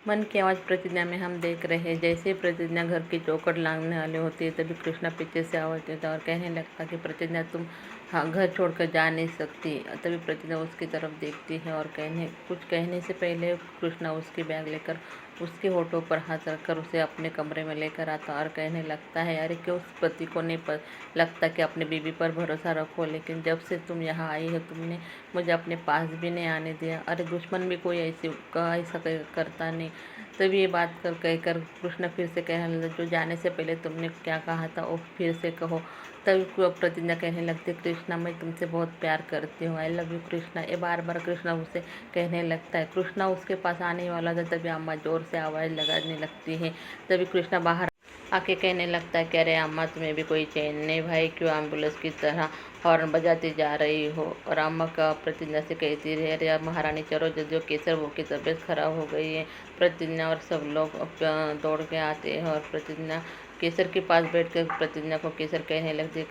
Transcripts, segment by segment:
मन की आवाज़ प्रतिज्ञा में हम देख रहे हैं, जैसे ही प्रतिज्ञा घर की चौखट लांघने वाली होती है तभी कृष्णा पीछे से आवाज़ देता है और कहने लगता कि प्रतिज्ञा तुम हाँ घर छोड़कर जा नहीं सकती। तभी प्रतिज्ञा उसकी तरफ देखती है और कुछ कहने से पहले कृष्णा उसकी बैग लेकर उसके होठों पर हाथ रखकर उसे अपने कमरे में लेकर आता और कहने लगता है, अरे क्यों उस पति को नहीं लगता कि अपने बीवी पर भरोसा रखो, लेकिन जब से तुम यहाँ आई हो तुमने मुझे अपने पास भी नहीं आने दिया। अरे दुश्मन भी कोई ऐसा करता नहीं। तभी ये बात कहकर कृष्ण फिर से कहने लगे, जो जाने से पहले तुमने क्या कहा था वो फिर से कहो। तभी प्रतिज्ञा कहने लगती, कृष्णा मैं तुमसे बहुत प्यार करती हूँ, आई लव यू कृष्णा। ये बार बार कृष्णा उसे कहने लगता है। कृष्णा उसके पास आने वाला था तभी अम्मा जोर से आवाज़ लगाने लगती है। तभी कृष्णा बाहर आके कहने लगता है कि अरे अम्मा तुम्हें भी कोई चैन नहीं भाई, क्यों एम्बुलेंस की तरह हॉर्न बजाती जा रही हो। और अम्मा का प्रतिज्ञा से कहती रही, अरे महारानी चलो जल्दी, केसर वो की तबीयत खराब हो गई है। प्रतिज्ञा और सब लोग दौड़ के आते हैं और प्रतिज्ञा केसर के पास बैठकर प्रतिज्ञा को केसर कहने लगती,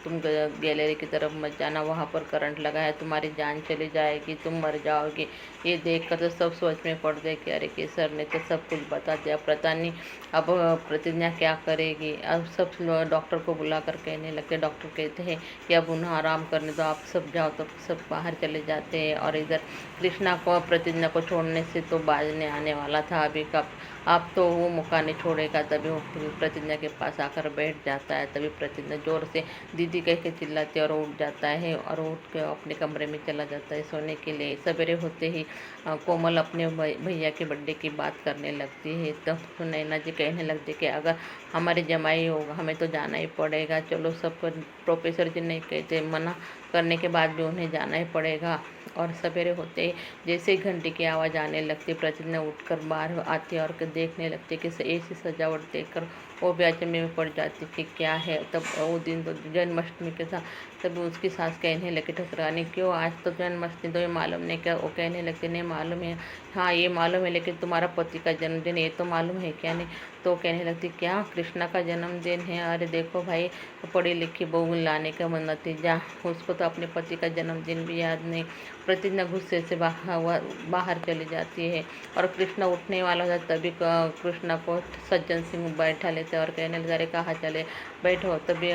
तुम गैलरी की तरफ मत जाना, वहाँ पर करंट लगा है, तुम्हारी जान चली जाएगी, तुम मर जाओगी। ये देखकर तो सब सोच में पड़ गए कि अरे केसर ने तो सब कुछ बता दिया, पता नहीं अब प्रतिज्ञा क्या करेगी। अब सब डॉक्टर को बुलाकर कहने लगते, डॉक्टर कहते हैं कि अब उन्हें आराम करने दो, आप सब जाओ। तो सब बाहर चले जाते हैं और इधर कृष्णा को प्रतिज्ञा को छोड़ने से तो बाजने आने वाला था अभी कब, अब तो वो मौका नहीं छोड़ेगा। तभी वो प्रतिज्ञा के पास आकर बैठ जाता है। तभी प्रतिज्ञा जोर से दीदी कह के चिल्लाती है और उठ जाता है और उठ के अपने कमरे में चला जाता है सोने के लिए। सवेरे होते ही कोमल अपने भैया के बर्थडे की बात करने लगती है। तब तो नैना जी कहने लगती कि अगर हमारे जमाई होगा हमें तो जाना ही पड़ेगा, चलो सबको। प्रोफेसर जी नहीं कहते, मना करने के बाद भी उन्हें जाना ही पड़ेगा। और सवेरे होते ही जैसे ही घंटी की आवाज़ आने लगती, प्रतिज्ञा उठकर बाहर आती है और देखने लगती कि ऐसी सजावट देखकर वो भी अचंभे में पड़ जाती कि क्या है। तब वो दिन तो जन्माष्टमी के था। तब उसकी सास कहने लगी ठकरानी, क्यों आज तो जन्माष्टमी, तो ये मालूम नहीं क्या? वो कहने लगती, नहीं मालूम है। हाँ ये मालूम है, लेकिन तुम्हारा पति का जन्मदिन ये तो मालूम है क्या? नहीं। तो कहने लगती, क्या कृष्णा का जन्मदिन है? अरे देखो भाई, पढ़ी लिखी बहू लाने का नतीजा, उसको तो अपने पति का जन्मदिन भी याद नहीं। प्रतिज्ञा गुस्से से बाहर चली जाती है और कृष्णा उठने वाला था तभी कृष्णा को सज्जन सिंह बैठा लेते और कहने लगे, अरे कहाँ चले, बैठो। तभी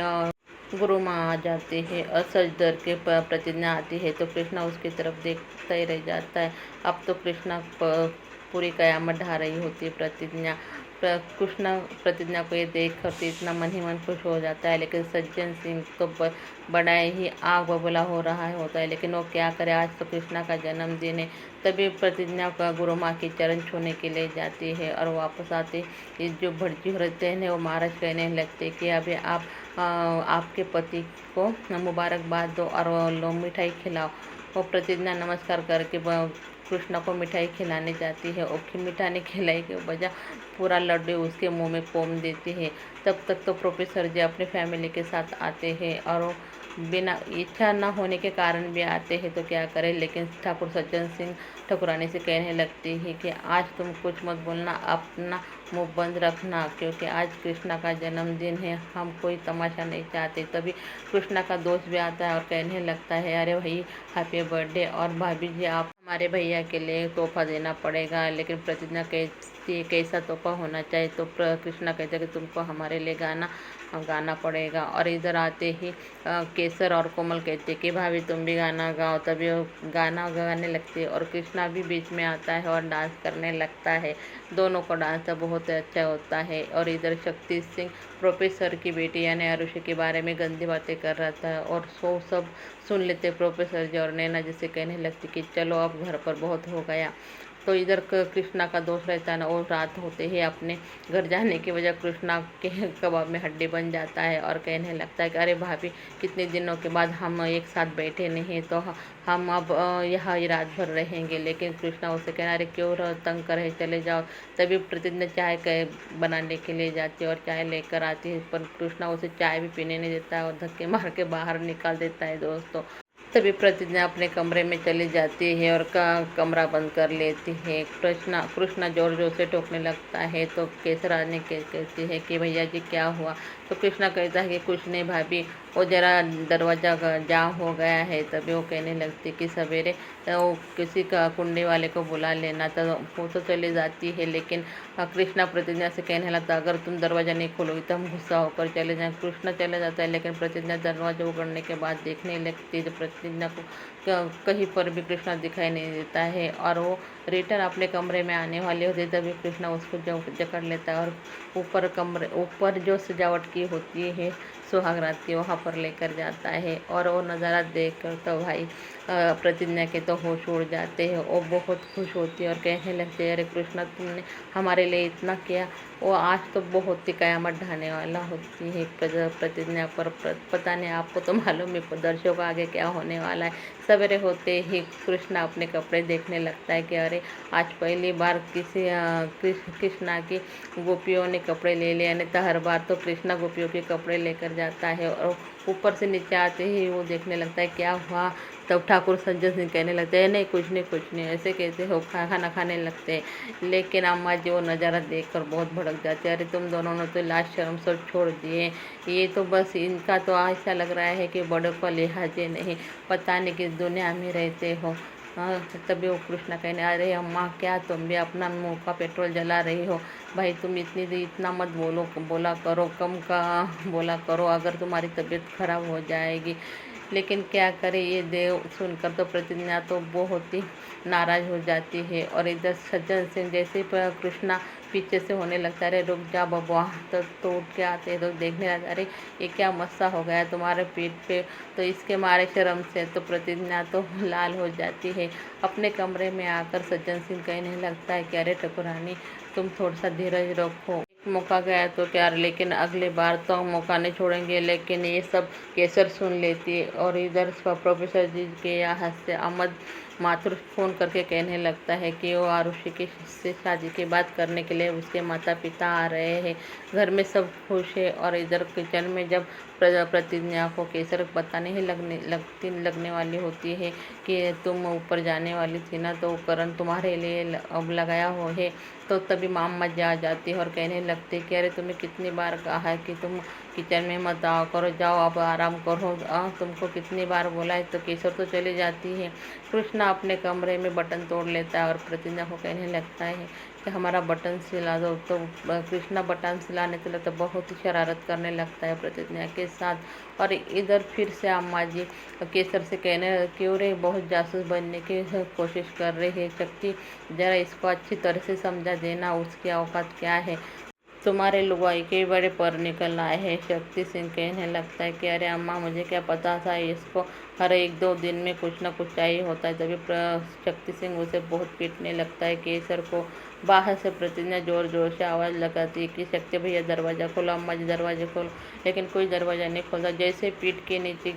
गुरु माँ आ जाती है और सच डर के प्रतिज्ञा आती है तो कृष्णा उसकी तरफ देखता ही रह जाता है। अब तो कृष्णा पूरी कयामत ढा रही होती है प्रतिज्ञा। कृष्णा प्रतिज्ञा को ये देख कर इतना मन ही मन खुश हो जाता है, लेकिन सज्जन सिंह तो बड़ा ही आग बबूला हो रहा होता है, लेकिन वो क्या करे, आज तो कृष्णा का जन्मदिन है। तभी प्रतिज्ञा का गुरु माँ की चरण छूने के लिए जाती है और वापस आते ये जो भड़की रहते हैं वो महाराज कहने लगते कि अभी आप आपके पति को मुबारकबाद दो और लो मिठाई खिलाओ। वो प्रतिज्ञा नमस्कार करके कृष्णा को मिठाई खिलाने जाती है और मिठाई खिलाई के बजाय पूरा लड्डू उसके मुंह में पोम देती है। तब तक तो प्रोफेसर जी अपने फैमिली के साथ आते हैं और वो बिना इच्छा न होने के कारण भी आते हैं तो क्या करें, लेकिन ठाकुर सज्जन सिंह ठाकुरानी से कहने लगती है कि आज तुम कुछ मत बोलना, अपना मुंह बंद रखना, क्योंकि आज कृष्णा का जन्मदिन है, हम कोई तमाशा नहीं चाहते। तभी कृष्णा का दोस्त भी आता है और कहने लगता है, अरे भाई हैप्पी बर्थडे, और भाभी जी आप हमारे भैया के लिए तोहफा देना पड़ेगा। लेकिन प्रतिज्ञा कहती है कैसा तोहफा होना चाहिए, तो कृष्णा कहते हैं कि तुमको हमारे लिए गाना गाना पड़ेगा। और इधर आते ही केसर और कोमल कहते कि भाभी तुम भी गाना गाओ। तभी वो गाना गाने लगती है और कृष्णा भी बीच में आता है और डांस करने लगता है। दोनों को डांस तो बहुत अच्छा होता है। और इधर शक्ति सिंह प्रोफेसर की बेटी यानी आरुषि के बारे में गंदी बातें कर रहा था और सब सुन लेते प्रोफेसर जी और नैना जैसे कहने लगती कि चलो अब घर पर बहुत हो गया। तो इधर कृष्णा का दोस्त रहता है ना, वो रात होते ही अपने घर जाने की वजह कृष्णा के कबाब में हड्डी बन जाता है और कहने लगता है कि अरे भाभी कितने दिनों के बाद हम एक साथ बैठे नहीं, तो हम अब यहाँ ही रात भर रहेंगे। लेकिन कृष्णा उसे कहना, अरे क्यों तंग करे, चले जाओ। तभी प्रतिज्ञा चाय बनाने के लिए जाती है और चाय लेकर आती है, पर कृष्णा उसे चाय भी पीने नहीं देता है और धक्के मार के बाहर निकाल देता है दोस्तों। तभी प्रतिज्ञा अपने कमरे में चली जाती है और कमरा बंद कर लेती है। कृष्णा कृष्णा जोर जोर से टोकने लगता है तो केसरानी कहती है कि भैया जी क्या हुआ। तो कृष्णा कहता है कि कुछ नहीं भाभी, वो जरा दरवाज़ा जाम हो गया है। तभी वो कहने लगती कि सवेरे वो किसी का कुंडी वाले को बुला लेना। तो वो तो चली जाती है, लेकिन कृष्णा प्रतिज्ञा से कहने लगता अगर तुम दरवाज़ा नहीं खोलोगी तो हम गुस्सा होकर चले जाएं। कृष्णा चला जाता है, लेकिन प्रतिज्ञा दरवाज़ा उगड़ने के बाद देखने लगती है तो प्रतिज्ञा को कहीं पर भी कृष्णा दिखाई नहीं देता है और वो रिटर्न अपने कमरे में आने वाली होती है। तभी कृष्णा उसको जकड़ लेता है और ऊपर जो सजावट की होती है सुहाग रात की, वहाँ पर लेकर जाता है। और वो नज़ारा देख कर तो भाई प्रतिज्ञा के तो होश उड़ जाते हैं। वो बहुत खुश होती है और कहने लगती है अरे कृष्णा, तुमने हमारे लिए इतना किया। वो आज तो बहुत ही कयामत ढाने वाला होती है प्रतिज्ञा पर। पता नहीं आपको तो मालूम है दर्शकों को आगे क्या होने वाला है। सवेरे होते ही कृष्णा अपने कपड़े देखने लगता है कि अरे आज पहली बार किसी कृष्णा की गोपियों ने कपड़े ले लिए, नहीं तो हर बार तो कृष्णा गोपियों के कपड़े लेकर जाता है। और ऊपर से नीचे आते ही वो देखने लगता है क्या हुआ। तब ठाकुर संजय सिंह कहने लगते हैं नहीं कुछ नहीं, ऐसे कैसे हो, खाना खाने लगते हैं। लेकिन अम्मा जी वो नज़ारा देखकर बहुत भड़क जाते हैं। अरे तुम दोनों ने तो लाज शर्म सब छोड़ दिए, ये तो बस इनका तो ऐसा लग रहा है कि बड़ों को लिहाजे नहीं, पता नहीं किस दुनिया में रहते हो। हाँ, तभी वो कृष्णा कहने अरे अम्मा क्या तुम भी अपना मुँह का पेट्रोल जला रही हो। भाई तुम इतना मत बोला करो, कम का बोला करो, अगर तुम्हारी तबीयत खराब हो जाएगी। लेकिन क्या करे, ये देव सुनकर तो प्रतिज्ञा तो बहुत ही नाराज़ हो जाती है। और इधर सज्जन सिंह जैसे ही कृष्णा पीछे से होने लगता है अरे रुक जा बबुआ, तो उठ के आते हैं तो देखने लगता अरे ये क्या मस्सा हो गया तुम्हारे पीठ पे। तो इसके मारे शर्म से तो प्रतिज्ञा तो लाल हो जाती है। अपने कमरे में आकर सज्जन सिंह कहने लगता है कि अरे ठकुरानी, तुम थोड़ा सा धीरज रखो, मौका गया तो क्या, लेकिन अगली बार तो हम मौका नहीं छोड़ेंगे। लेकिन ये सब केसर सुन लेती है और इधर प्रोफेसर जी के यहाँ से अहमद माथुर फ़ोन करके कहने लगता है कि वो आरुषि की से शादी की बात करने के लिए उसके माता पिता आ रहे हैं। घर में सब खुश है और इधर किचन में जब प्रतिज्ञा को केसर बताने ही लगने वाली होती है कि तुम ऊपर जाने वाली थी ना, तो करण तुम्हारे लिए अब लगाया हो है। तो तभी मामा जी आ जाती है और कहने लगती कि अरे तुम्हें कितनी बार कहा है कि तुम किचन में मत आओ करो, जाओ अब आराम करो, तुमको कितनी बार बोला है। तो केसर तो चली जाती है। कृष्णा अपने कमरे में बटन तोड़ लेता है और प्रतिज्ञा को कहने लगता है कि हमारा बटन सिला दो। तो कृष्णा बटन सिलाने के लिए तो बहुत ही शरारत करने लगता है प्रतिज्ञा के साथ। और इधर फिर से अम्मा जी केसर से कहने क्यों रे बहुत जासूस बनने की कोशिश कर रही है, शक्ति जरा इसको अच्छी तरह से समझा देना उसकी औकात क्या है। तुम्हारे लुगाई के बड़े पर निकल आए हैं। शक्ति सिंह कहने लगता है कि अरे अम्मा मुझे क्या पता था, इसको हर एक दो दिन में कुछ ना कुछ चाहिए होता है। तभी शक्ति सिंह उसे बहुत पीटने लगता है। केसर को बाहर से प्रतिज्ञा जोर जोर से आवाज़ लगाती है कि शक्ति भैया दरवाज़ा खोलो, अम्मा जी दरवाज़ा खोलो। लेकिन कोई दरवाज़ा नहीं खोलता। जैसे पीठ के नीचे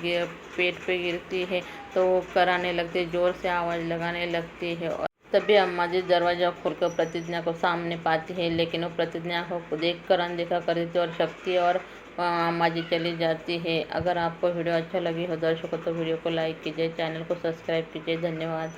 पेट पे गिरती है तो वो कराने लगती है, ज़ोर से आवाज़ लगाने लगती है। तभी अम्मा जी दरवाज़ा खोलकर प्रतिज्ञा को सामने पाती है, लेकिन वो प्रतिज्ञा को देखकर अनदेखा कर देती है और शक्ति और अम्मा जी चली जाती है। अगर आपको वीडियो अच्छा लगी हो दर्शकों तो वीडियो को लाइक कीजिए, चैनल को सब्सक्राइब कीजिए। धन्यवाद।